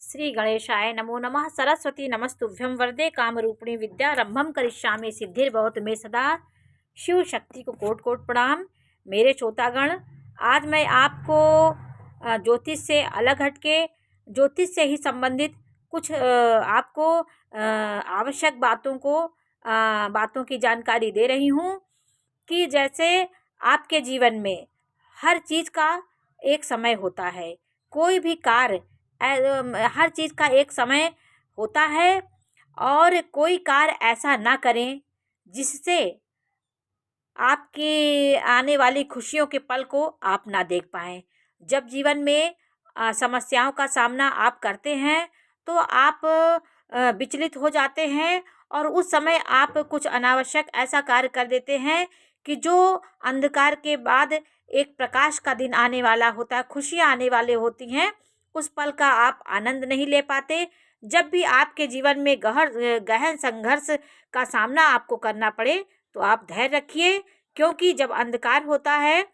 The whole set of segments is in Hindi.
श्री गणेशाय नमो नमः। सरस्वती नमस्तुभ्यं वरदे कामरूपिणी विद्यारंभम करिष्यामि सिद्धिर्भवतु मे सदा। शिव शक्ति को कोटि कोटि प्रणाम। मेरे श्रोतागण, आज मैं आपको ज्योतिष से अलग हटके ज्योतिष से ही संबंधित कुछ आपको आवश्यक बातों की जानकारी दे रही हूँ कि जैसे आपके जीवन में हर चीज़ का एक समय होता है। कोई भी कार्य हर चीज़ का एक समय होता है और कोई कार्य ऐसा ना करें जिससे आपकी आने वाली खुशियों के पल को आप ना देख पाएँ। जब जीवन में समस्याओं का सामना आप करते हैं तो आप विचलित हो जाते हैं और उस समय आप कुछ अनावश्यक ऐसा कार्य कर देते हैं कि जो अंधकार के बाद एक प्रकाश का दिन आने वाला होता है, खुशियाँ आने वाले होती हैं, उस पल का आप आनंद नहीं ले पाते। जब भी आपके जीवन में गहन संघर्ष का सामना आपको करना पड़े तो आप धैर्य रखिए, क्योंकि जब अंधकार होता है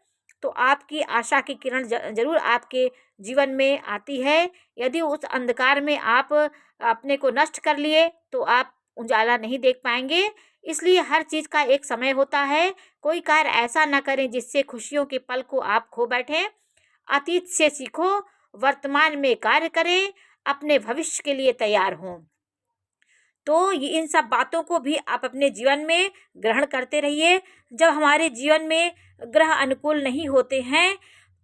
तो आपकी आशा की किरण जरूर आपके जीवन में आती है। यदि उस अंधकार में आप अपने को नष्ट कर लिए तो आप उजाला नहीं देख पाएंगे। इसलिए हर चीज़ का एक समय होता है। कोई कार्य ऐसा न करें जिससे खुशियों के पल को आप खो बैठें। अतीत से सीखो, वर्तमान में कार्य करें, अपने भविष्य के लिए तैयार हों। तो इन सब बातों को भी आप अपने जीवन में ग्रहण करते रहिए। जब हमारे जीवन में ग्रह अनुकूल नहीं होते हैं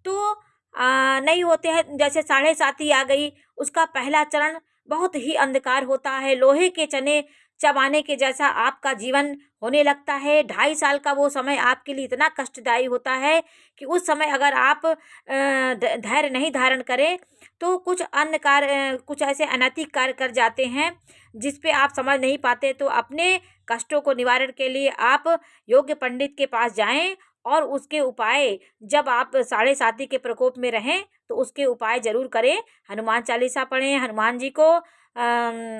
तो नहीं होते हैं, जैसे 7.5 आ गई, उसका पहला चरण बहुत ही अंधकार होता है। लोहे के चने चबाने के जैसा आपका जीवन होने लगता है। 2.5 साल का वो समय आपके लिए इतना कष्टदायी होता है कि उस समय अगर आप धैर्य नहीं धारण करें तो कुछ अन्य कार्य, कुछ ऐसे अनैतिक कार्य कर जाते हैं जिस पे आप समझ नहीं पाते। तो अपने कष्टों को निवारण के लिए आप योग्य पंडित के पास जाएं और उसके उपाय, जब आप 7.5 के प्रकोप में रहें तो उसके उपाय जरूर करें। हनुमान चालीसा पढ़ें, हनुमान जी को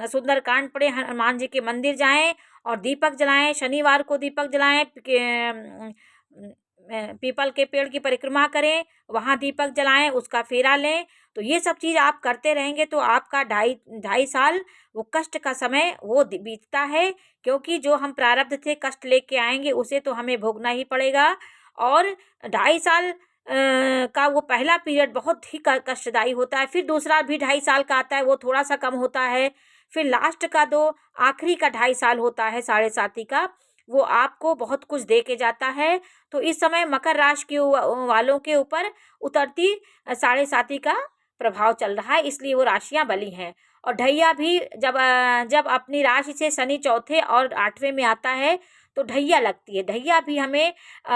सुंदरकांड पढ़ें, हनुमान जी के मंदिर जाएं और दीपक जलाएं। शनिवार को दीपक जलाएं, पीपल के पेड़ की परिक्रमा करें, वहाँ दीपक जलाएं, उसका फेरा लें। तो ये सब चीज़ आप करते रहेंगे तो आपका 2.5 साल वो कष्ट का समय वो बीतता है, क्योंकि जो हम प्रारब्ध से कष्ट लेके आएंगे उसे तो हमें भोगना ही पड़ेगा। और 2.5 साल का वो पहला पीरियड बहुत ही कष्टदायी होता है। फिर दूसरा भी 2.5 साल का आता है, वो थोड़ा सा कम होता है। फिर लास्ट का आखिरी का 2.5 साल होता है 7.5 का, वो आपको बहुत कुछ दे के जाता है। तो इस समय मकर राशि के वालों के ऊपर उतरती 7.5 का प्रभाव चल रहा है, इसलिए वो राशियां बली हैं। और ढैया भी जब अपनी राशि से शनि 4थे और 8वें में आता है तो ढैया लगती है। ढैया भी हमें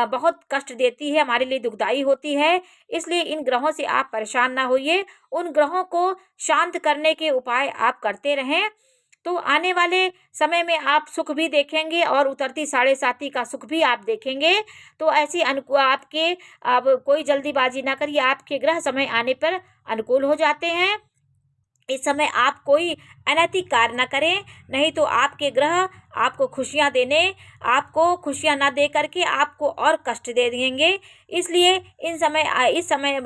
बहुत कष्ट देती है, हमारे लिए दुखदाई होती है। इसलिए इन ग्रहों से आप परेशान ना होइए, उन ग्रहों को शांत करने के उपाय आप करते रहें तो आने वाले समय में आप सुख भी देखेंगे और उतरती 7.5 का सुख भी आप देखेंगे। तो ऐसी आपके, अब कोई जल्दीबाजी ना करिए, आपके ग्रह समय आने पर अनुकूल हो जाते हैं। इस समय आप कोई अनैतिक कार्य ना करें, नहीं तो आपके ग्रह आपको खुशियां देने, आपको खुशियां ना दे करके आपको और कष्ट दे देंगे। इसलिए इस समय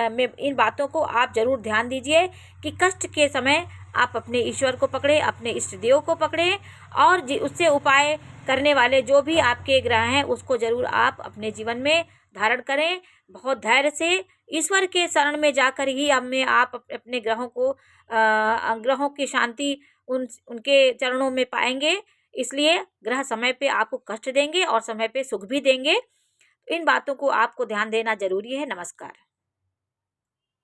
में इन बातों को आप जरूर ध्यान दीजिए कि कष्ट के समय आप अपने ईश्वर को पकड़े, अपने इष्ट देव को पकड़े और उससे उपाय करने वाले जो भी आपके ग्रह हैं उसको जरूर आप अपने जीवन में धारण करें। बहुत धैर्य से ईश्वर के शरण में जाकर ही आप अपने ग्रहों की शांति उनके चरणों में पाएंगे। इसलिए ग्रह समय पे आपको कष्ट देंगे और समय पे सुख भी देंगे। इन बातों को आपको ध्यान देना जरूरी है। नमस्कार।